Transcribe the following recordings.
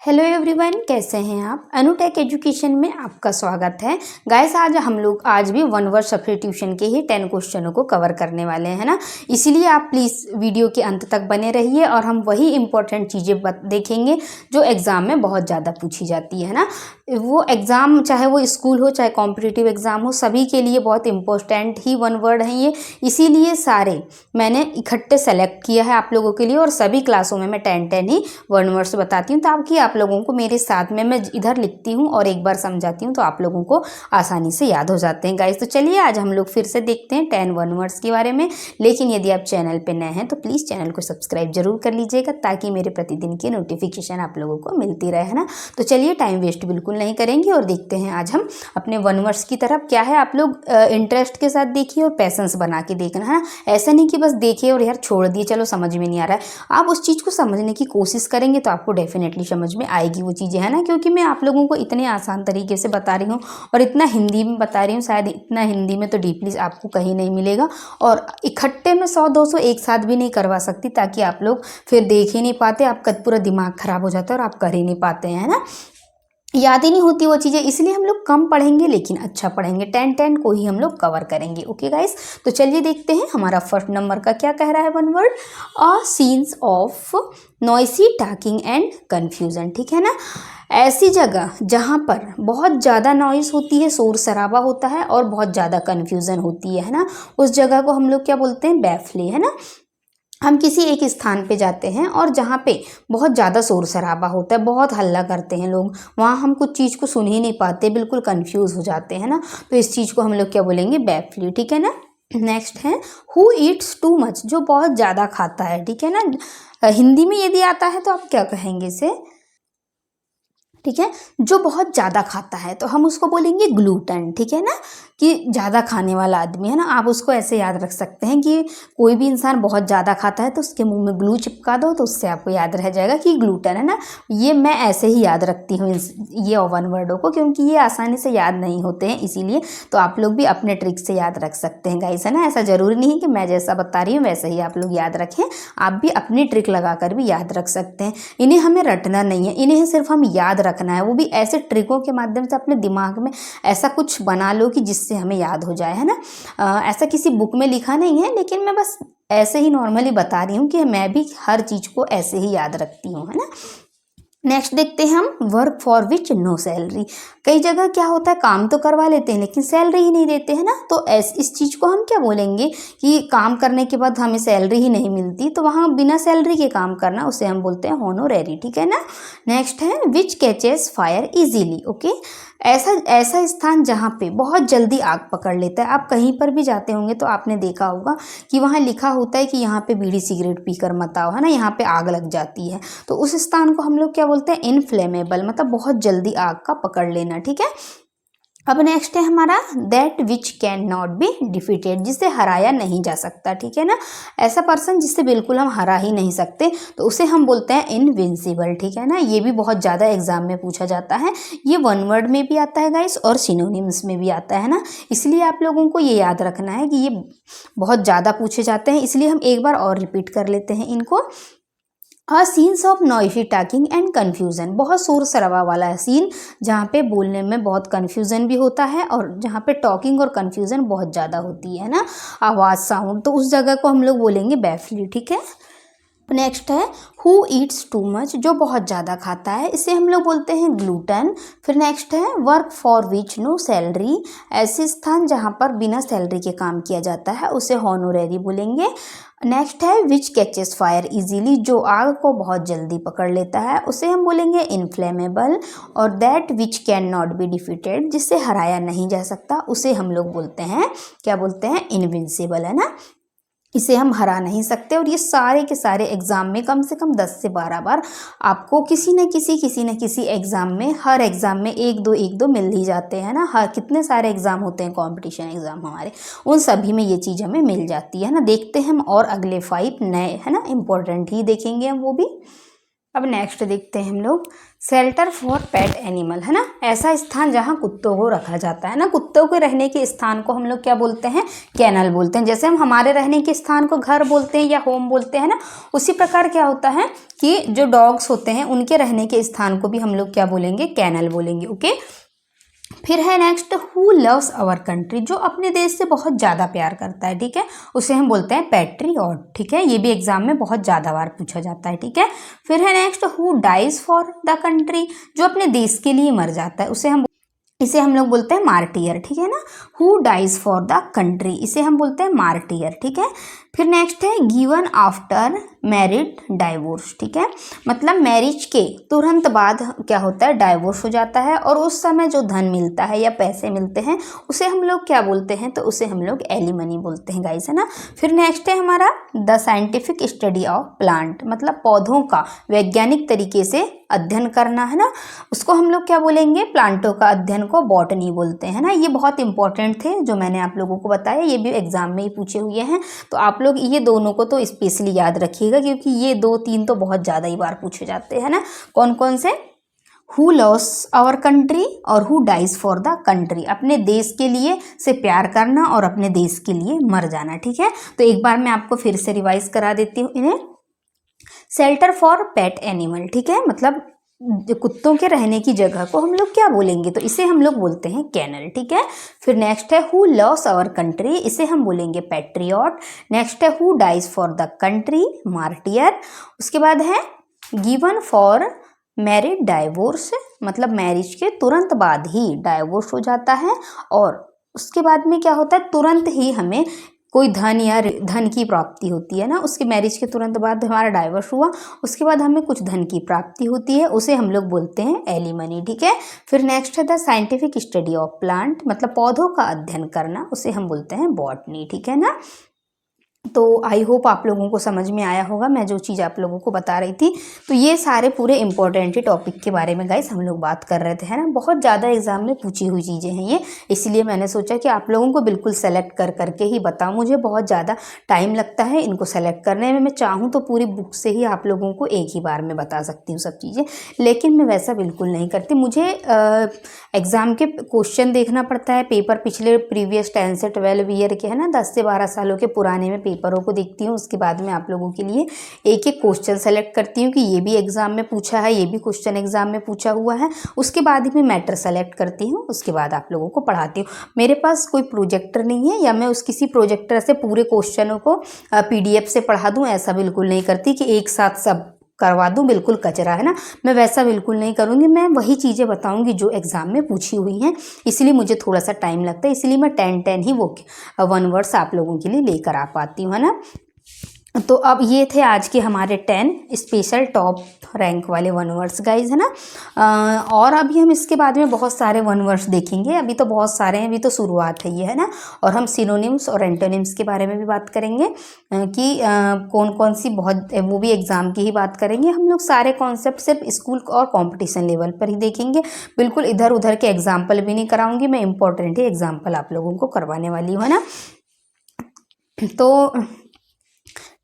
Hello everyone, कैसे हैं आप। अनुटेक एजुकेशन में आपका स्वागत है। गाइस, आज भी वन वर्ड सब्स्टिट्यूशन के ही 10 क्वेश्चनों को कवर करने वाले हैं ना। इसीलिए आप प्लीज़ वीडियो के अंत तक बने रहिए और हम वही इंपॉर्टेंट चीज़ें देखेंगे जो एग्ज़ाम में बहुत ज़्यादा पूछी जाती है ना। वो एग्ज़ाम चाहे वो स्कूल हो चाहे कॉम्पिटिटिव एग्ज़ाम हो, सभी के लिए बहुत इंपॉर्टेंट ही वन वर्ड हैं ये। इसीलिए सारे मैंने इकट्ठे सेलेक्ट किया है आप लोगों के लिए और सभी क्लासों में मैं 10 ही वन वर्ड्स बताती हूँ ताकि आप लोगों को मेरे साथ में मैं इधर लिखती हूँ और एक बार समझाती हूँ तो आप लोगों को आसानी से याद हो जाते हैं। गाइस, तो चलिए आज हम लोग फिर से देखते हैं 10 वन वर्ड्स के बारे में। लेकिन यदि आप चैनल पे नए हैं तो प्लीज़ चैनल को सब्सक्राइब जरूर कर लीजिएगा ताकि मेरे प्रतिदिन की नोटिफिकेशन आप लोगों को मिलती रहे, है ना। तो चलिए टाइम वेस्ट बिल्कुल नहीं करेंगे और देखते हैं आज हम अपने वन वर्ड्स की तरफ। क्या है, आप लोग इंटरेस्ट के साथ देखिए और पैसेंस बना के देखना, है ना। ऐसा नहीं कि बस देखिए और यार छोड़ दिए, चलो समझ में नहीं आ रहा है। आप उस चीज़ को समझने की कोशिश करेंगे तो आपको डेफिनेटली समझ में आएगी वो चीज़ें, है ना। क्योंकि मैं आप लोगों को इतने आसान तरीके से बता रही हूँ और इतना हिंदी में बता रही हूँ, शायद इतना हिंदी में तो डीपली आपको कहीं नहीं मिलेगा। और इकट्ठे में 100-200 एक साथ भी नहीं करवा सकती ताकि आप लोग फिर देख ही नहीं पाते, आपका पूरा दिमाग खराब हो जाता है और आप कर ही नहीं पाते हैं, है ना। याद ही नहीं होती वो चीज़ें, इसलिए हम लोग कम पढ़ेंगे लेकिन अच्छा पढ़ेंगे। 10 को ही हम लोग कवर करेंगे। ओके गाइस, तो चलिए देखते हैं हमारा फर्स्ट नंबर का क्या कह रहा है one word. A scenes of noisy talking and confusion. ठीक है ना। ऐसी जगह जहाँ पर बहुत ज़्यादा नॉइस होती है, शोर शराबा होता है और बहुत ज़्यादा कन्फ्यूज़न होती है ना, उस जगह को हम लोग क्या बोलते हैं, बैफले, है ना। हम किसी एक स्थान पे जाते हैं और जहाँ पे बहुत ज़्यादा शोर शराबा होता है, बहुत हल्ला करते हैं लोग, वहाँ हम कुछ चीज़ को सुन ही नहीं पाते, बिल्कुल कंफ्यूज हो जाते हैं ना। तो इस चीज़ को हम लोग क्या बोलेंगे, बैफली। ठीक है ना। नेक्स्ट है हु ईट्स टू मच, जो बहुत ज़्यादा खाता है। ठीक है ना। हिंदी में यदि आता है तो आप क्या कहेंगे इसे, ठीक है, जो बहुत ज़्यादा खाता है तो हम उसको बोलेंगे ग्लूटन। ठीक है ना, कि ज़्यादा खाने वाला आदमी, है ना। आप उसको ऐसे याद रख सकते हैं कि कोई भी इंसान बहुत ज़्यादा खाता है तो उसके मुंह में ग्लू चिपका दो तो उससे आपको याद रह जाएगा कि ग्लूटन, है ना। ये मैं ऐसे ही याद रखती हूँ ये वन वर्डों को, क्योंकि ये आसानी से याद नहीं होते हैं, इसीलिए तो आप लोग भी अपने ट्रिक से याद रख सकते हैं गाइस, है ना। ऐसा ज़रूरी नहीं कि मैं जैसा बता रही हूँ वैसे ही आप लोग याद रखें, आप भी अपनी ट्रिक लगा कर भी याद रख सकते हैं। इन्हें हमें रटना नहीं है, इन्हें सिर्फ हम याद रखना है, वो भी ऐसे ट्रिकों के माध्यम से अपने दिमाग में ऐसा कुछ बना लो कि जिससे हमें याद हो जाए, है ना। ऐसा किसी बुक में लिखा नहीं है, लेकिन मैं बस ऐसे ही नॉर्मली बता रही हूँ कि मैं भी हर चीज़ को ऐसे ही याद रखती हूँ, है ना। नेक्स्ट देखते हैं हम work for which no salary. कई जगह क्या होता है, काम तो करवा लेते हैं लेकिन सैलरी ही नहीं देते हैं ना। तो इस चीज़ को हम क्या बोलेंगे कि काम करने के बाद हमें सैलरी ही नहीं मिलती, तो वहाँ बिना सैलरी के काम करना, उसे हम बोलते हैं होनोरेरी। ठीक है ना। नेक्स्ट है विच कैचेस फायर इजीली। ओके, ऐसा स्थान जहाँ पे बहुत जल्दी आग पकड़ लेता है। आप कहीं पर भी जाते होंगे तो आपने देखा होगा कि वहाँ लिखा होता है कि यहाँ पे बीड़ी सिगरेट पीकर मत आओ, है ना, यहाँ पे आग लग जाती है। तो उस स्थान को हम लोग क्या बोलते हैं, इनफ्लेमेबल, मतलब बहुत जल्दी आग का पकड़ लेना। ठीक है। अब नेक्स्ट है हमारा that which can not be defeated, जिसे हराया नहीं जा सकता। ठीक है ना। ऐसा पर्सन जिससे बिल्कुल हम हरा ही नहीं सकते तो उसे हम बोलते हैं इनविंसिबल। ठीक है ना। ये भी बहुत ज़्यादा एग्जाम में पूछा जाता है। ये वन वर्ड में भी आता है गाइस और सिनोनिम्स में भी आता है ना। इसलिए आप लोगों को ये याद रखना है कि ये बहुत ज़्यादा पूछे जाते हैं, इसलिए हम एक बार और रिपीट कर लेते हैं इनको। Scenes of noisy talking and confusion, बहुत शोर शराबा वाला है सीन जहाँ पे बोलने में बहुत कन्फ्यूज़न भी होता है और जहाँ पे टॉकिंग और कन्फ्यूज़न बहुत ज़्यादा होती है ना, आवाज़ साउंड, तो उस जगह को हम लोग बोलेंगे बैफली। ठीक है। नेक्स्ट है हु ईट्स टू मच, जो बहुत ज़्यादा खाता है, इसे हम लोग बोलते हैं ग्लूटन। फिर नेक्स्ट है work for which no salary, ऐसे स्थान जहाँ पर बिना सैलरी के काम किया जाता है उसे हॉनोरेरी बोलेंगे। नेक्स्ट है विच कैचेस फायर इजीली, जो आग को बहुत जल्दी पकड़ लेता है उसे हम बोलेंगे इनफ्लेमेबल। और that which can not be defeated, जिससे हराया नहीं जा सकता, उसे हम लोग बोलते हैं, क्या बोलते हैं, इनविंसिबल, है ना। इसे हम हरा नहीं सकते। और ये सारे के सारे एग्ज़ाम में कम से कम 10 से 12 बार आपको किसी न किसी एग्ज़ाम में, हर एग्ज़ाम में एक दो मिल ही जाते हैं ना। हर कितने सारे एग्ज़ाम होते हैं कंपटीशन एग्ज़ाम हमारे, उन सभी में ये चीज़ हमें मिल जाती है ना। देखते हैं हम और अगले 5 नए, है ना, इम्पोर्टेंट ही देखेंगे हम वो भी। अब नेक्स्ट देखते हैं हम लोग, शेल्टर फॉर पेट एनिमल, है ना, ऐसा स्थान जहाँ कुत्तों को रखा जाता है ना। कुत्तों के रहने के स्थान को हम लोग क्या बोलते हैं, कैनल बोलते हैं। जैसे हम हमारे रहने के स्थान को घर बोलते हैं या होम बोलते हैं ना, उसी प्रकार क्या होता है कि जो डॉग्स होते हैं उनके रहने के स्थान को भी हम लोग क्या बोलेंगे, कैनल बोलेंगे। ओके, फिर है next, who loves our country, जो अपने देश से बहुत ज़्यादा प्यार करता है, ठीक है, उसे हम बोलते हैं पैट्रियट, ठीक है। ये भी एग्जाम में बहुत ज़्यादा बार पूछा जाता है, ठीक है। फिर है next, who dies for the country, जो अपने देश के लिए मर जाता है, इसे हम लोग बोलते हैं मार्टियर, ठीक है ना। Who dies for the country, इसे हम बोलते हैं मार्टियर, ठीक है। फिर नेक्स्ट है गिवन आफ्टर मैरिड डाइवोर्स, ठीक है, मतलब मैरिज के तुरंत बाद क्या होता है, डाइवोर्स हो जाता है, और उस समय जो धन मिलता है या पैसे मिलते हैं उसे हम लोग क्या बोलते हैं, तो उसे हम लोग एलिमनी बोलते हैं गाइस, है ना। फिर नेक्स्ट है हमारा the scientific study of plant, मतलब पौधों का वैज्ञानिक तरीके से अध्ययन करना, है ना, उसको हम लोग क्या बोलेंगे, प्लांटों का अध्ययन को बॉटनी बोलते हैं ना। ये बहुत इंपॉर्टेंट थे जो मैंने आप लोगों को बताया, ये भी एग्जाम में ही पूछे हुए हैं, तो आप लोग ये दोनों को तो स्पेशली याद रखिएगा, क्योंकि ये 2-3 तो बहुत ज़्यादा ही बार पूछे जाते हैं ना। कौन कौन से, हु लव्स आवर कंट्री और who dies for the country, अपने देश के लिए से प्यार करना और अपने देश के लिए मर जाना, ठीक है। तो एक बार मैं आपको फिर से रिवाइज करा देती हूँ इन्हें। शेल्टर फॉर पेट एनिमल, ठीक है, मतलब कुत्तों के रहने की जगह को हम लोग क्या बोलेंगे, तो इसे हम लोग बोलते हैं कैनल, ठीक है। फिर नेक्स्ट है हु लव्स आवर कंट्री, इसे हम बोलेंगे पैट्रियट। नेक्स्ट है who dies for the country, martyr. उसके बाद है गिवन फॉर मैरिड डाइवोर्स, मतलब मैरिज के तुरंत बाद ही डाइवोर्स हो जाता है, और उसके बाद में क्या होता है, तुरंत ही हमें कोई धन या धन की प्राप्ति होती है ना। उसके मैरिज के तुरंत बाद हमारा डाइवोर्स हुआ, उसके बाद हमें कुछ धन की प्राप्ति होती है, उसे हम लोग बोलते हैं एलिमनी, ठीक है। फिर नेक्स्ट है the scientific study of plant, मतलब पौधों का अध्ययन करना, उसे हम बोलते हैं बॉटनी, ठीक है ना। तो आई होप आप लोगों को समझ में आया होगा मैं जो चीज़ आप लोगों को बता रही थी। तो ये सारे पूरे इंपॉर्टेंट ही टॉपिक के बारे में गाइस हम लोग बात कर रहे थे, है ना। बहुत ज़्यादा एग्जाम में पूछी हुई चीज़ें हैं ये, इसलिए मैंने सोचा कि आप लोगों को बिल्कुल सेलेक्ट कर करके ही बताऊँ। मुझे बहुत ज़्यादा टाइम लगता है इनको सेलेक्ट करने में। मैं चाहूँ तो पूरी बुक से ही आप लोगों को एक ही बार में बता सकती हूँ सब चीज़ें, लेकिन मैं वैसा बिल्कुल नहीं करती। मुझे एग्ज़ाम के क्वेश्चन देखना पड़ता है, पेपर पिछले प्रीवियस 10 से 12 ईयर के, है ना, 10 से 12 सालों के पुराने में पेपरों को देखती हूँ। उसके बाद में आप लोगों के लिए एक एक क्वेश्चन सेलेक्ट करती हूँ कि ये भी एग्जाम में पूछा है, ये भी क्वेश्चन एग्जाम में पूछा हुआ है। उसके बाद ही मैं मैटर सेलेक्ट करती हूँ, उसके बाद आप लोगों को पढ़ाती हूँ। मेरे पास कोई प्रोजेक्टर नहीं है या मैं उस किसी प्रोजेक्टर से पूरे क्वेश्चनों को PDF से पढ़ा दूँ, ऐसा बिल्कुल नहीं करती कि एक साथ सब करवा दूँ, बिल्कुल कचरा, है ना। मैं वैसा बिल्कुल नहीं करूँगी, मैं वही चीज़ें बताऊँगी जो एग्ज़ाम में पूछी हुई हैं। इसलिए मुझे थोड़ा सा टाइम लगता है, इसलिए मैं 10-10 ही वो 1 वर्ड्स आप लोगों के लिए लेकर आ पाती हूँ, है ना। तो अब ये थे आज के हमारे 10 स्पेशल टॉप रैंक वाले 1 वर्ड्स गाइज, है ना। और अभी हम इसके बाद में बहुत सारे 1 वर्ड्स देखेंगे। अभी तो बहुत सारे हैं, अभी तो शुरुआत है ये, है ना। और हम सिनोनिम्स और एंटोनिम्स के बारे में भी बात करेंगे कि कौन कौन सी, बहुत वो भी एग्जाम की ही बात करेंगे। हम लोग सारे कॉन्सेप्ट सिर्फ स्कूल और कॉम्पिटिशन लेवल पर ही देखेंगे, बिल्कुल इधर उधर के एग्जाम्पल भी नहीं कराऊंगी मैं, इंपॉर्टेंट ही एग्जाम्पल आप लोगों को करवाने वाली हूँ, है ना। तो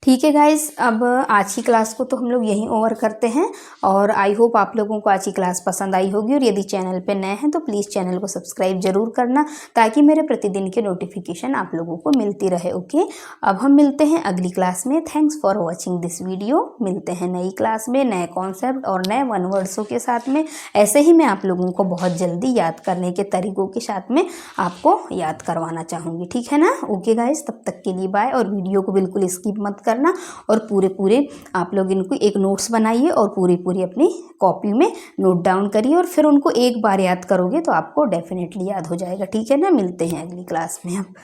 ठीक है गाइज, अब आज की क्लास को तो हम लोग यहीं ओवर करते हैं, और आई होप आप लोगों को आज की क्लास पसंद आई होगी। और यदि चैनल पे नए हैं तो प्लीज़ चैनल को सब्सक्राइब जरूर करना, ताकि मेरे प्रतिदिन के नोटिफिकेशन आप लोगों को मिलती रहे। ओके, अब हम मिलते हैं अगली क्लास में। Thanks for watching this video. मिलते हैं नई क्लास में नए कॉन्सेप्ट और नए 1 वर्ड्सों के साथ में। ऐसे ही मैं आप लोगों को बहुत जल्दी याद करने के तरीकों के साथ में आपको याद करवाना चाहूँगी, ठीक है ना। ओके गाइज, तब तक के लिए बाय। और वीडियो को बिल्कुल स्किप मत करना, और पूरे आप लोग इनको एक नोट्स बनाइए और पूरी अपनी कॉपी में नोट डाउन करिए, और फिर उनको एक बार याद करोगे तो आपको डेफिनेटली याद हो जाएगा, ठीक है ना। मिलते हैं अगली क्लास में अब।